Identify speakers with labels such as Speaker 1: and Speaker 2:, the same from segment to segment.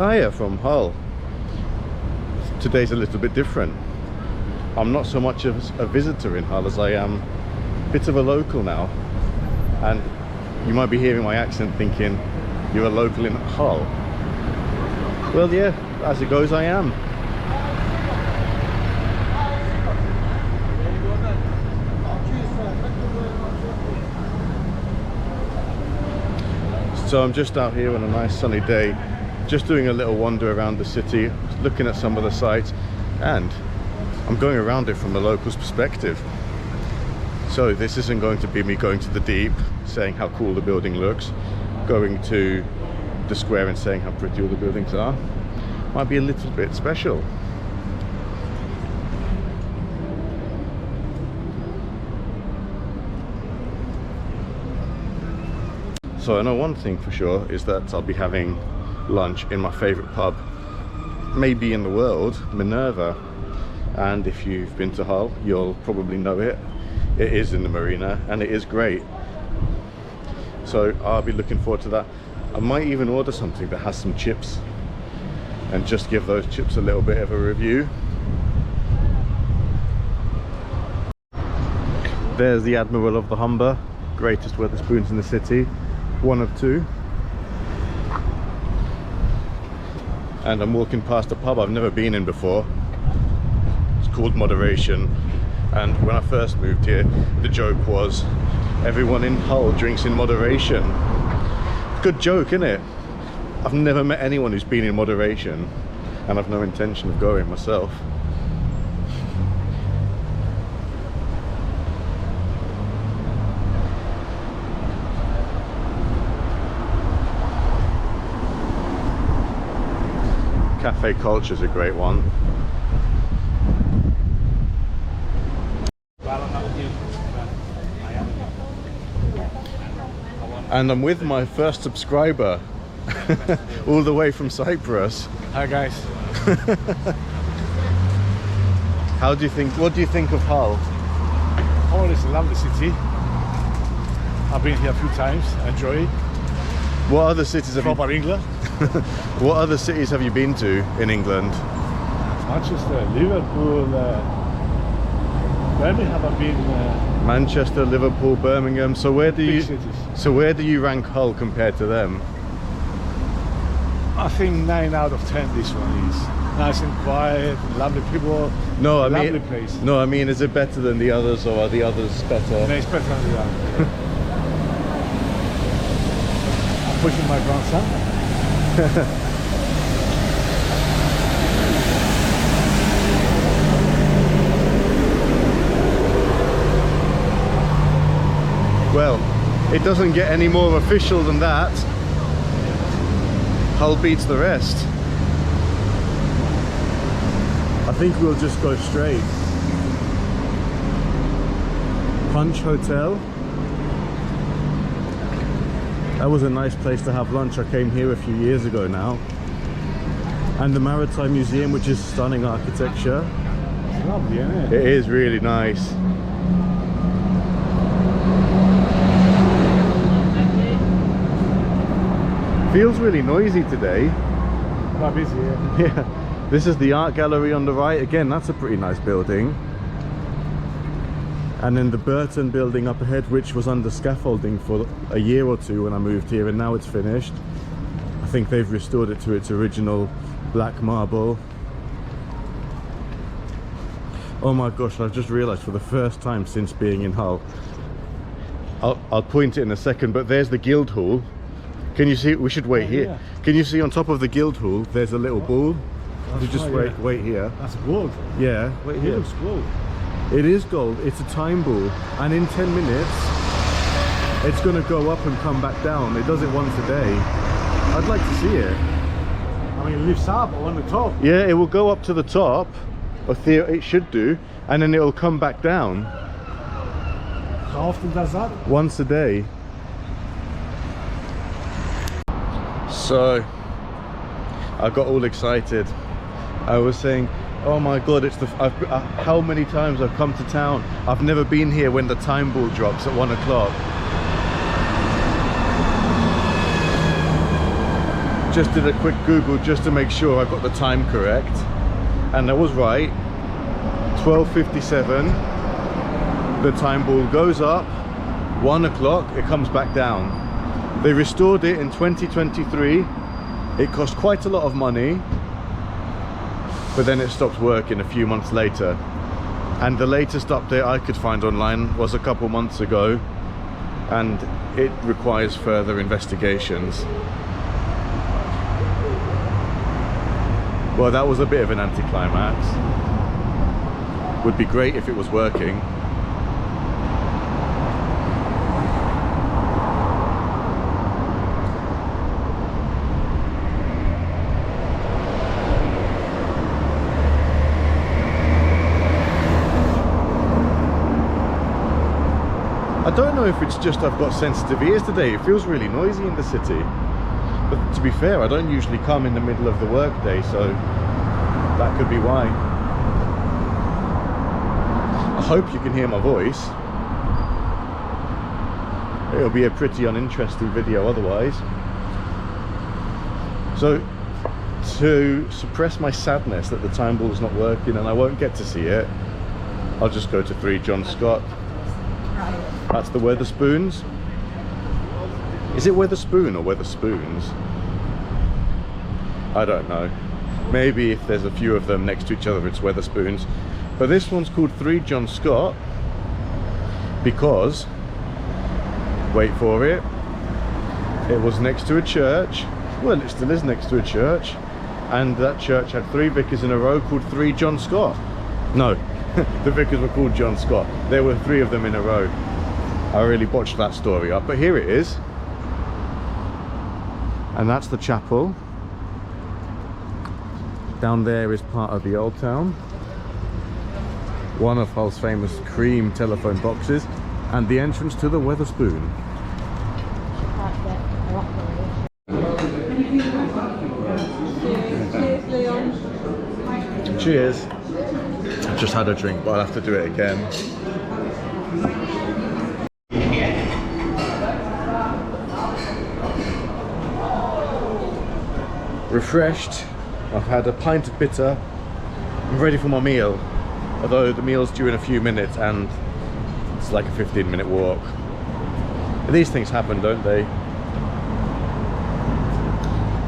Speaker 1: Hiya from Hull. Today's a little bit different. I'm not so much of a visitor in Hull as I am a bit of a local now. And you might be hearing my accent thinking, you're a local in Hull. Well, yeah, as it goes, I am. So I'm just out here on a nice sunny day, just doing a little wander around the city, looking at some of the sights, and I'm going around it from the locals' perspective. So this isn't going to be me going to the deep, saying how cool the building looks, going to the square and saying how pretty all the buildings are. Might be a little bit special. So I know one thing for sure is that I'll be having lunch in my favourite pub, maybe in the world, Minerva. And if you've been to Hull, you'll probably know it. It is in the Marina and it is great. So I'll be looking forward to that. I might even order something that has some chips and just give those chips a little bit of a review. There's the Admiral of the Humber, greatest Wetherspoons in the city. One of two. And I'm walking past a pub I've never been in before. It's called Moderation, and when I first moved here the joke was everyone in Hull drinks in moderation. Good joke, isn't it? I've never met anyone who's been in Moderation, and I've no intention of going myself. Cafe culture is a great one. And I'm with my first subscriber all the way from Cyprus.
Speaker 2: Hi guys.
Speaker 1: What do you think of Hull?
Speaker 2: Hull is a lovely city. I've been here a few times, I enjoy it.
Speaker 1: What other cities have
Speaker 2: Proper England.
Speaker 1: What other cities have you been to in England?
Speaker 2: Manchester, Liverpool, Birmingham have been.
Speaker 1: Manchester, Liverpool, Birmingham. So where do you?
Speaker 2: Cities.
Speaker 1: So where do you rank Hull compared to them?
Speaker 2: I think 9 out of 10. This one is nice and quiet, lovely people.
Speaker 1: No, I mean,
Speaker 2: lovely place.
Speaker 1: No, I mean, is it better than the others, or are the others better?
Speaker 2: No, it's better than the other. I'm pushing my grandson.
Speaker 1: Well, it doesn't get any more official than that. Hull beats the rest. I think we'll just go straight. Punch Hotel. That was a nice place to have lunch. I came here a few years ago now. And the Maritime Museum, which is stunning architecture.
Speaker 2: It's lovely, isn't it?
Speaker 1: It is really nice. Feels really noisy today.
Speaker 2: Quite busy, yeah.
Speaker 1: Yeah. This is the art gallery on the right. Again, that's a pretty nice building. And then the Burton building up ahead, which was under scaffolding for a year or two when I moved here, and now it's finished. I think they've restored it to its original black marble. Oh my gosh, I've just realized for the first time since being in Hull, I'll point it in a second, but there's the Guildhall. Can you see? We should wait here.
Speaker 2: Yeah.
Speaker 1: Can you see on top of the Guildhall there's a little ball? You just
Speaker 2: right,
Speaker 1: wait here.
Speaker 2: That's gold.
Speaker 1: Yeah, wait
Speaker 2: It
Speaker 1: here.
Speaker 2: looks gold.
Speaker 1: It is gold. It's a time ball, and in 10 minutes it's going to go up and come back down. It does it once a day. I'd like to see it.
Speaker 2: I mean, it lifts up on the top.
Speaker 1: Yeah, it will go up to the top, or it should do, and then it will come back down.
Speaker 2: How often does that?
Speaker 1: Once a day. So I got all excited. I was saying, oh my god, it's the how many times I've come to town. I've never been here when the time ball drops at 1 o'clock. Just did a quick Google just to make sure I got the time correct, and I was right. 12:57. The time ball goes up. 1 o'clock, it comes back down. They restored it in 2023. It cost quite a lot of money, but then it stopped working a few months later. And the latest update I could find online was a couple months ago, and it requires further investigations. Well, that was a bit of an anticlimax. Would be great if it was working. I don't know if it's just I've got sensitive ears today. It feels really noisy in the city. But to be fair, I don't usually come in the middle of the workday, so that could be why. I hope you can hear my voice. It'll be a pretty uninteresting video otherwise. So, to suppress my sadness that the time ball's not working and I won't get to see it, I'll just go to 3 John Scott. That's the Weatherspoons. Is it Weatherspoon or Weatherspoons? I don't know. Maybe if there's a few of them next to each other, it's Weatherspoons. But this one's called 3 John Scott because, wait for it, it was next to a church. Well, it still is next to a church. And that church had 3 vicars in a row called 3 John Scott. No, the vicars were called John Scott. There were 3 of them in a row. I really botched that story up, but here it is. And that's the chapel. Down there is part of the old town. One of Hull's famous cream telephone boxes, and the entrance to the Weatherspoon. Cheers. I've just had a drink, but I'll have to do it again. Refreshed. I've had a pint of bitter. I'm ready for my meal, although the meal's due in a few minutes and it's like a 15-minute walk. But these things happen, don't they?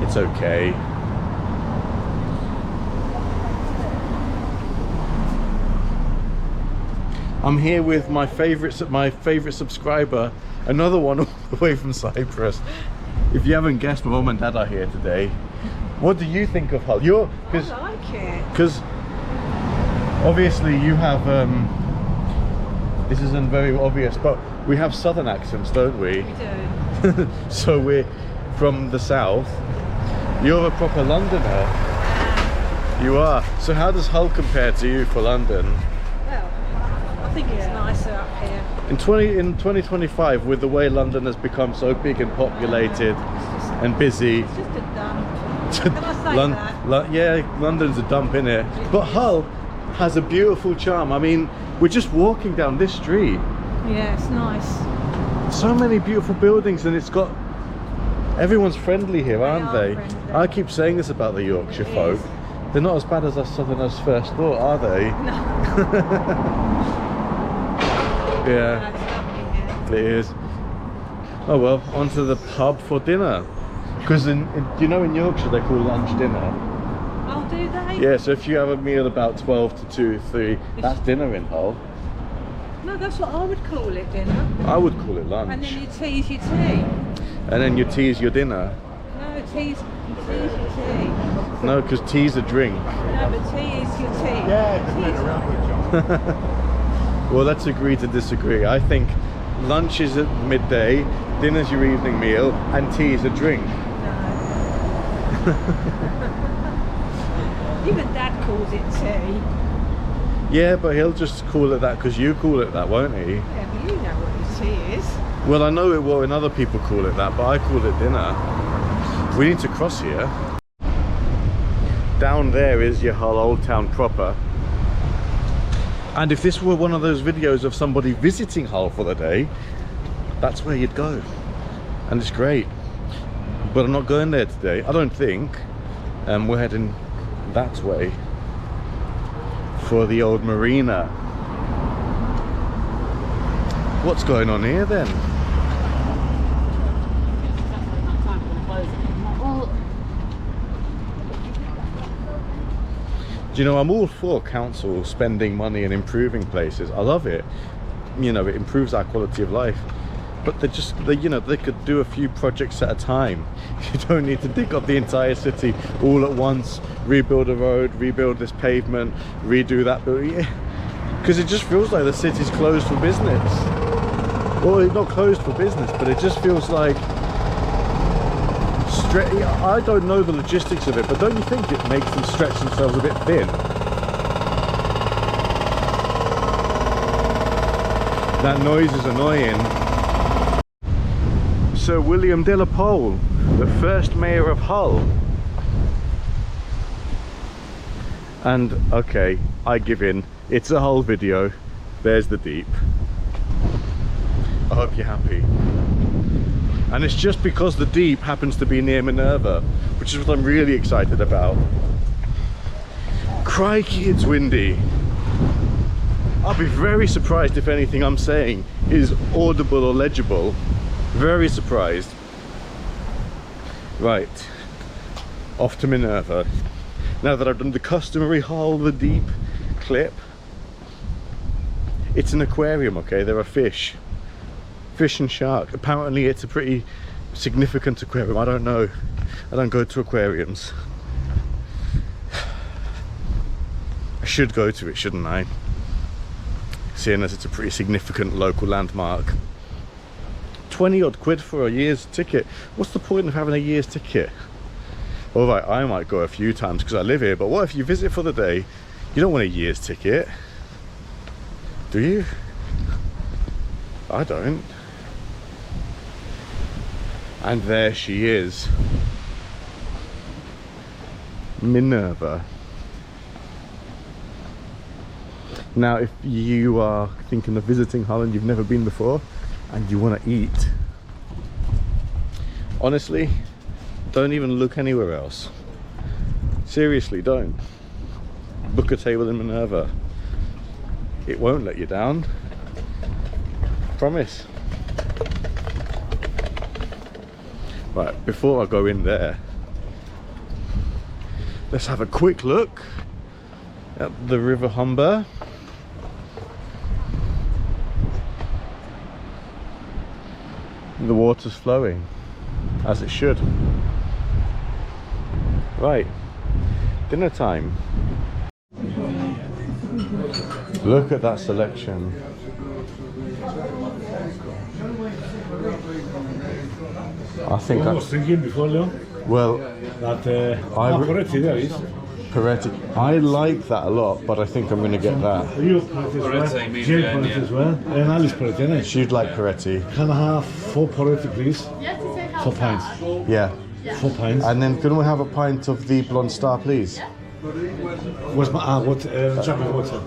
Speaker 1: It's okay. I'm here with my favorite subscriber, another one all the way from Cyprus. If you haven't guessed, my mum and dad are here today. What do you think of Hull? I
Speaker 3: like it.
Speaker 1: Because obviously you have, this isn't very obvious, but we have southern accents, don't we?
Speaker 3: We do.
Speaker 1: So we're from the south. You're a proper Londoner. You are. So how does Hull compare to you for London?
Speaker 3: Well, I think it's nicer up here.
Speaker 1: In 2025, with the way London has become so big and populated and busy.
Speaker 3: It's just a dump. Can I say that?
Speaker 1: Yeah, London's a dump, innit? But Hull has a beautiful charm. I mean, we're just walking down this street.
Speaker 3: Yeah, it's nice.
Speaker 1: So many beautiful buildings, and it's got... Everyone's friendly here, aren't they?
Speaker 3: Friendly.
Speaker 1: I keep saying this about the Yorkshire folk. They're not as bad as us southerners first thought, are they?
Speaker 3: No.
Speaker 1: Yeah,
Speaker 3: It's lovely here.
Speaker 1: it is. Oh well, onto the pub for dinner. Because you know in Yorkshire they call lunch dinner.
Speaker 3: Oh, do they?
Speaker 1: Yeah, so if you have a meal about 12 to 2, 3, that's dinner in Hull.
Speaker 3: No, that's what I would call it, dinner.
Speaker 1: I would call it lunch.
Speaker 3: And then you tea's your tea.
Speaker 1: And then your tea is your dinner.
Speaker 3: No, tea's your tea.
Speaker 1: No, because tea's a drink.
Speaker 3: No, but tea is your tea.
Speaker 2: Yeah, just made around with John.
Speaker 1: Well, let's agree to disagree. I think lunch is at midday, dinner's your evening meal, and tea is a drink.
Speaker 3: No. Even Dad calls it tea.
Speaker 1: Yeah, but he'll just call it that because you call it that, won't he?
Speaker 3: Yeah, but you know what his tea is.
Speaker 1: Well, I know it will when other people call it that, but I call it dinner. We need to cross here. Down there is your Hull Old Town proper. And if this were one of those videos of somebody visiting Hull for the day, that's where you'd go. And it's great. but I'm not going there today, I don't think. We're heading that way for the old Marina. What's going on here then? Do you know, I'm all for council spending money and improving places. I love it. You know, it improves our quality of life. But you know, they could do a few projects at a time. You don't need to dig up the entire city all at once, rebuild a road, rebuild this pavement, redo that building. Because it just feels like the city's closed for business. Well, it's not closed for business, but it just feels like... I don't know the logistics of it, but don't you think it makes them stretch themselves a bit thin? That noise is annoying. Sir William de la Pole, the first mayor of Hull. And okay, I give in. It's a Hull video. There's the Deep. I hope you're happy. And it's just because the Deep happens to be near Minerva, which is what I'm really excited about. Crikey, it's windy. I'll be very surprised if anything I'm saying is audible or legible. Very surprised. Right, off to Minerva. Now that I've done the customary Hull the Deep clip. It's an aquarium, okay? There are fish. Fish and shark. Apparently it's a pretty significant aquarium. I don't know. I don't go to aquariums. I should go to it, shouldn't I? Seeing as it's a pretty significant local landmark. 20 odd quid for a year's ticket. What's the point of having a year's ticket? Alright, I might go a few times because I live here, but what if you visit for the day? You don't want a year's ticket, do you? I don't. And there she is, Minerva. Now if you are thinking of visiting Hull and you've never been before and you want to eat, honestly, don't even look anywhere else. Seriously, don't. Book a table in Minerva. It won't let you down. Promise. Right, before I go in there, let's have a quick look at the River Humber. The water's flowing, as it should. Right, dinner time. Look at that selection. I think
Speaker 2: I was thinking before, Leon,
Speaker 1: well,
Speaker 2: that Peretti there is.
Speaker 1: Peretti. I like that a lot, but I think I'm going to get that.
Speaker 2: You Peretti as well, Jane Peretti as well, and Alice Peretti, innit?
Speaker 1: She'd like Peretti.
Speaker 2: Can I have 4 Peretti, please? 4 pints.
Speaker 1: Yeah.
Speaker 2: 4 pints.
Speaker 1: And then can we have a pint of the Blonde Star, please?
Speaker 2: What's my chocolate water?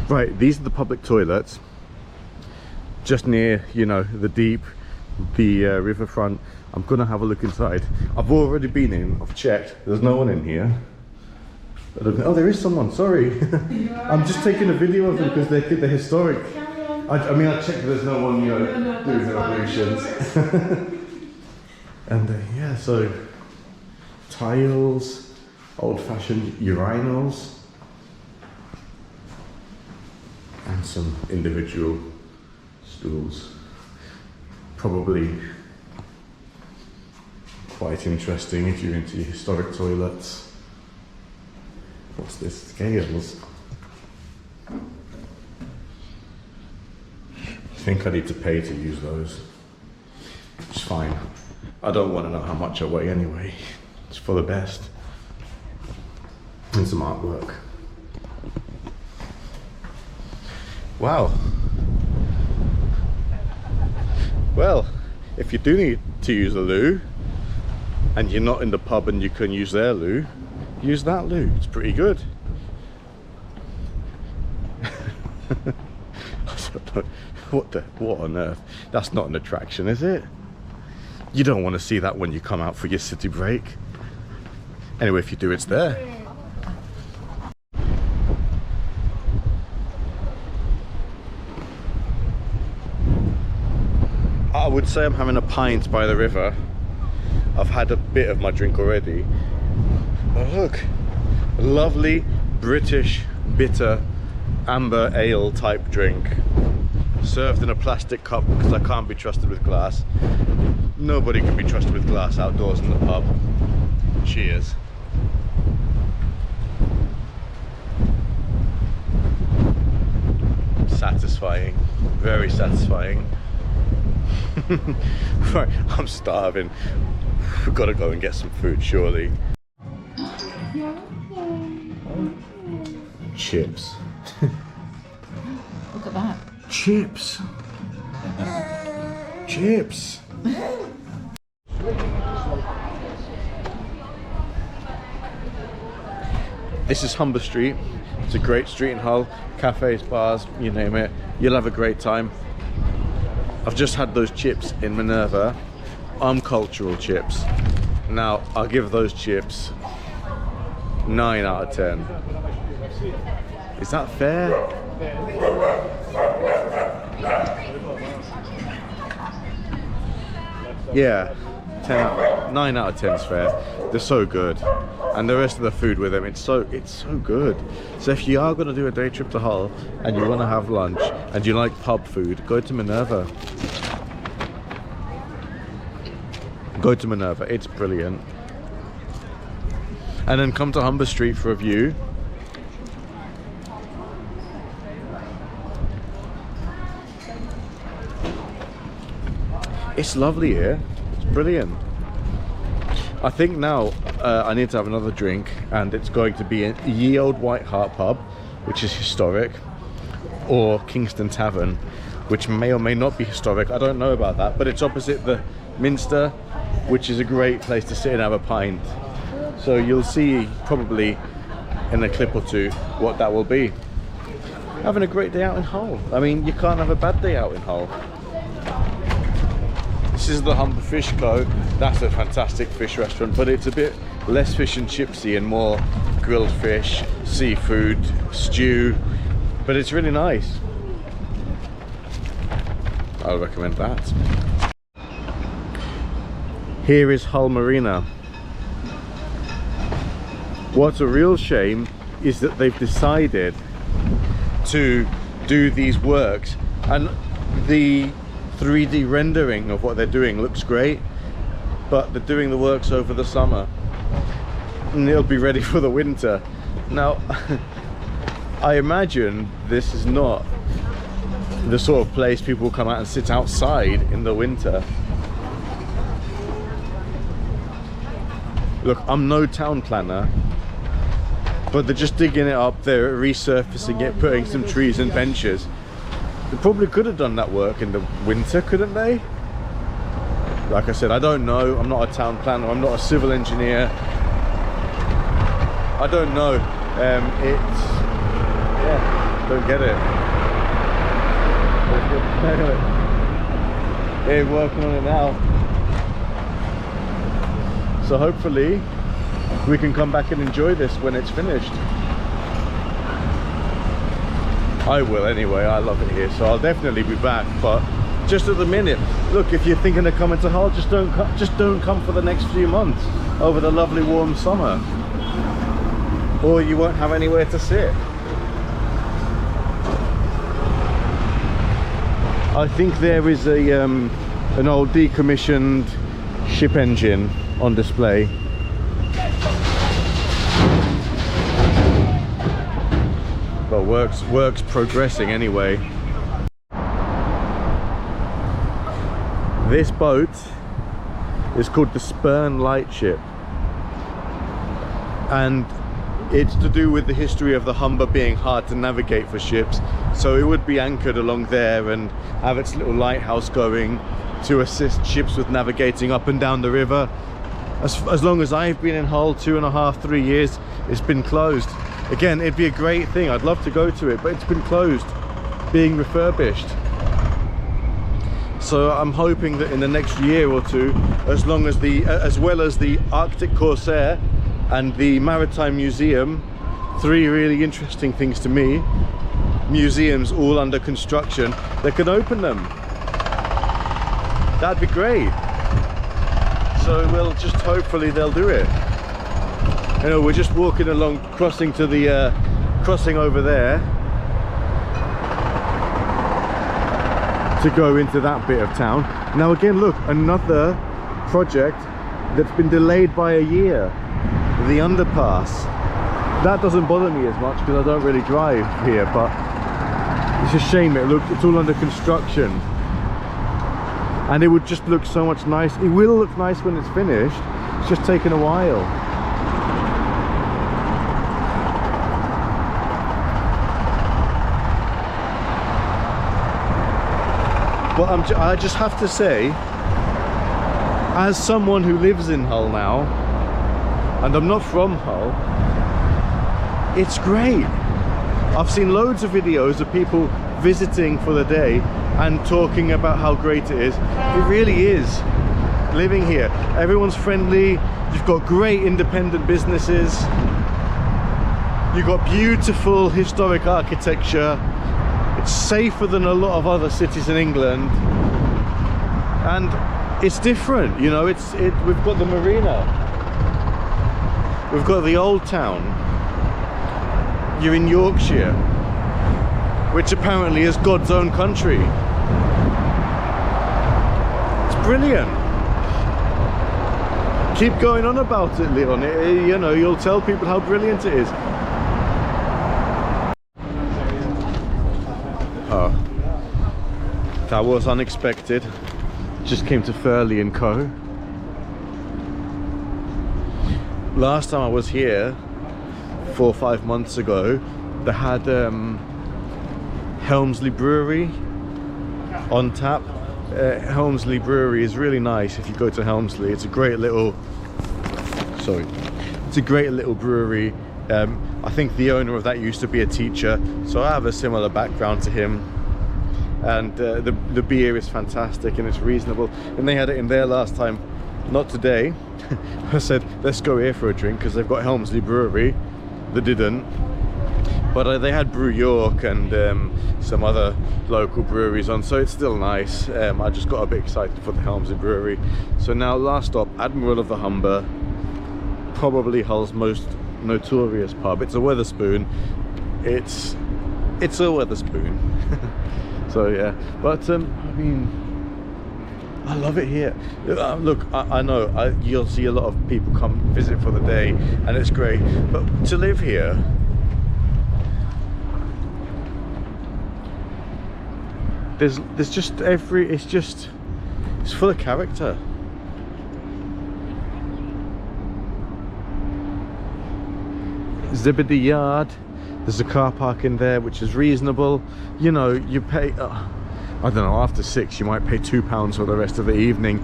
Speaker 1: Right, these are the public toilets just near, you know, the Deep, the riverfront. I'm gonna have a look inside. I've already been in, I've checked, there's no one in here. Oh, there is someone, sorry. I'm just taking a video of them because they're historic. I mean, I checked there's no one, you know, doing the operations. And yeah, so tiles, old-fashioned urinals, and some individual stools. Probably quite interesting if you're into historic toilets. What's this? Scales. I think I need to pay to use those. It's fine. I don't want to know how much I weigh anyway. It's for the best. And some artwork. Wow. Well, if you do need to use a loo, and you're not in the pub and you can use their loo, Use that loo, it's pretty good. What on earth? That's not an attraction, is it? You don't want to see that when you come out for your city break. Anyway, if you do, it's there. I would say I'm having a pint by the river. I've had a bit of my drink already. Oh look, a lovely British bitter amber ale type drink, served in a plastic cup because I can't be trusted with glass. Nobody can be trusted with glass outdoors in the pub. Cheers. Satisfying, very satisfying. Right, I'm starving. We've got to go and get some food, surely. Chips.
Speaker 4: Look at that.
Speaker 1: Chips. Chips. This is Humber Street. It's a great street in Hull. Cafes, bars, you name it. You'll have a great time. I've just had those chips in Minerva. Cultural chips. Now, I'll give those chips 9 out of 10. Is that fair? Yeah, 9 out of 10 is fair. They're so good, and the rest of the food with them, it's so good. So if you are going to do a day trip to Hull and you want to have lunch and you like pub food, go to Minerva. Go to Minerva, it's brilliant. And then come to Humber Street for a view. It's lovely here, it's brilliant. I think now I need to have another drink, and it's going to be a Ye Old White Hart pub, which is historic, or Kingston Tavern, which may or may not be historic. I don't know about that, but it's opposite the Minster, which is a great place to sit and have a pint. So you'll see probably in a clip or two what that will be. Having a great day out in Hull. I mean, you can't have a bad day out in Hull. This is the Humber Fish Co. That's a fantastic fish restaurant, but it's a bit less fish and chipsy and more grilled fish, seafood, stew, but it's really nice. I'll recommend that. Here is Hull Marina. What's a real shame is that they've decided to do these works, and the 3D rendering of what they're doing looks great, but they're doing the works over the summer and it'll be ready for the winter. Now I imagine this is not the sort of place people come out and sit outside in the winter. Look, I'm no town planner, but they're just digging it up, they're resurfacing it, putting some trees and benches. They probably could have done that work in the winter, couldn't they? Like I said, I don't know. I'm not a town planner. I'm not a civil engineer. I don't know. Yeah, don't get it. They're working on it now. So hopefully we can come back and enjoy this when it's finished. I will anyway, I love it here, so I'll definitely be back, but just at the minute, look, if you're thinking of coming to Hull, just don't come for the next few months over the lovely warm summer, or you won't have anywhere to sit. I think there is a an old decommissioned ship engine on display. But work's progressing anyway. This boat is called the Spurn Lightship, and it's to do with the history of the Humber being hard to navigate for ships, so it would be anchored along there and have its little lighthouse going to assist ships with navigating up and down the river. as long as I've been in Hull, 2.5, 3 years, it's been closed. Again, it'd be a great thing. I'd love to go to it, but it's been closed, being refurbished. So I'm hoping that in the next year or two, as well as the Arctic Corsair and the Maritime Museum, 3 really interesting things to me, museums all under construction, they can open them. That'd be great. So we'll just, hopefully they'll do it. You know, we're just walking along, crossing to the crossing over there to go into that bit of town. Now again, look, another project that's been delayed by a year, the underpass. That doesn't bother me as much because I don't really drive here, but it's a shame. It's all under construction, and it would just look so much nice. It will look nice when it's finished. It's just taken a while. But I just have to say, as someone who lives in Hull now, and I'm not from Hull, it's great. I've seen loads of videos of people visiting for the day and talking about how great it is. It really is. Living here, everyone's friendly. You've got great independent businesses. You've got beautiful historic architecture. It's safer than a lot of other cities in England, and it's different. You know, we've got the Marina, we've got the old town. You're in Yorkshire, which apparently is God's own country. It's brilliant. Keep going on about it, Leon. You know, you'll tell people how brilliant it is. Oh, that was unexpected. Just came to Furley Co. Last time I was here, 4 or 5 months ago, they had Helmsley Brewery on tap. Helmsley Brewery is really nice. If you go to Helmsley, it's a great little brewery. I think the owner of that used to be a teacher, so I have a similar background to him, and the beer is fantastic and it's reasonable, and they had it in there last time. Not today. I said let's go here for a drink because they've got Helmsley Brewery. They didn't, but they had Brew York and some other local breweries on, so it's still nice. I just got a bit excited for the Helmsley Brewery. So now, last stop, Admiral of the Humber, probably Hull's most notorious pub. It's a Wetherspoon. It's a Wetherspoon. So yeah, but I mean, I love it here. Look, I know you'll see a lot of people come visit for the day, and it's great, but to live here, there's just it's full of character. Zibidee Yard, there's a car park in there which is reasonable. You know, you pay I don't know, after 6 you might pay £2 for the rest of the evening,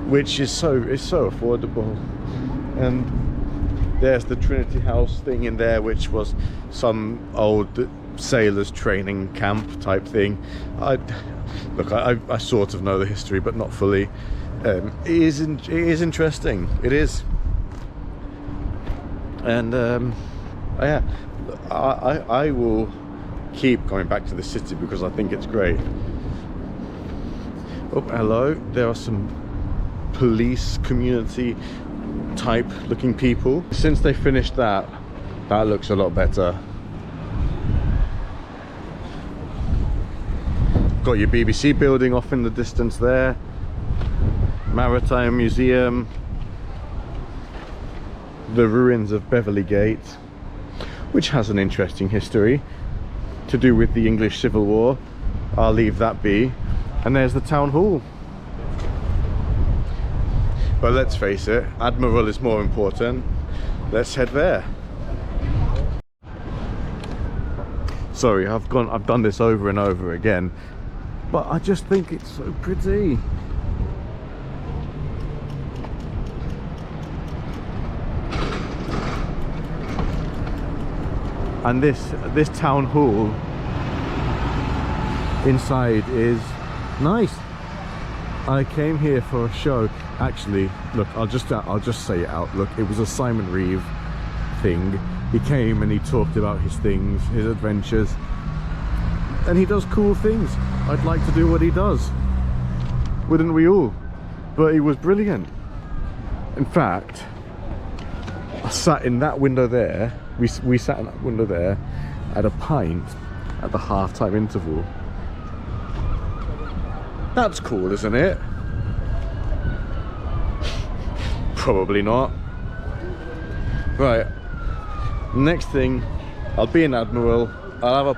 Speaker 1: which is so affordable. And there's the Trinity House thing in there, which was some old sailors training camp type thing. Look, I sort of know the history, but not fully. It is interesting. It is. And yeah, I will keep going back to the city because I think it's great. Oh, hello. There are some police community type looking people. Since they finished that looks a lot better. Got your BBC building off in the distance there. Maritime Museum. The ruins of Beverley Gate, which has an interesting history to do with the English Civil War. I'll leave that be. And there's the town hall. But let's face it, Admiral is more important. Let's head there. Sorry, I've done this over and over again, but I just think it's so pretty. And this town hall inside is nice. I came here for a show. Actually, look, I'll just say it out. Look, it was a Simon Reeve thing. He came and he talked about his things, his adventures, and he does cool things. I'd like to do what he does, wouldn't we all? But he was brilliant. In fact, I sat in that window there. We sat in that window there, at a pint at the half-time interval. That's cool, isn't it? Probably not. Right. Next thing, I'll be in Admiral. I'll have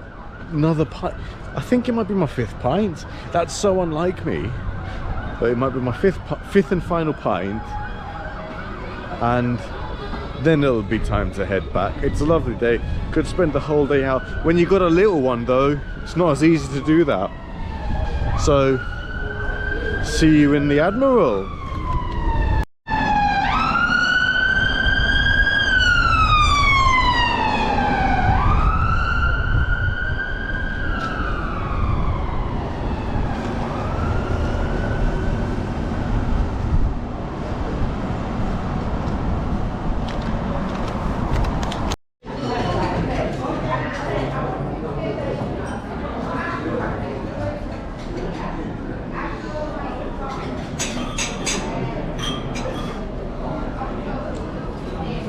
Speaker 1: another pint. I think it might be my 5th pint. That's so unlike me. But it might be my fifth and final pint. And then it'll be time to head back. It's a lovely day. Could spend the whole day out. When you got a little one though, it's not as easy to do that. So, see you in the Admiral.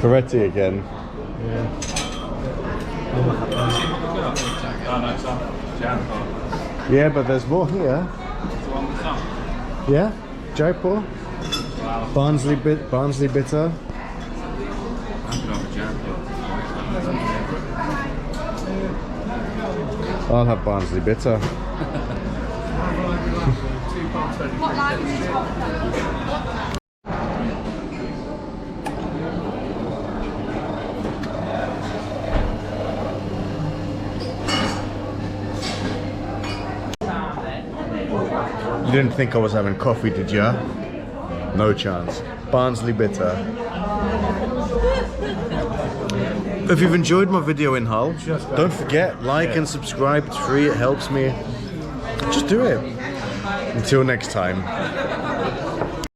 Speaker 1: Coretti again. Yeah, but there's more here. Yeah, Jaipur. Barnsley bitter. I'll have Barnsley bitter. You didn't think I was having coffee, did ya? No chance. Barnsley bitter. If you've enjoyed my video in Hull, don't forget, like and subscribe. It's free, it helps me. Just do it. Until next time.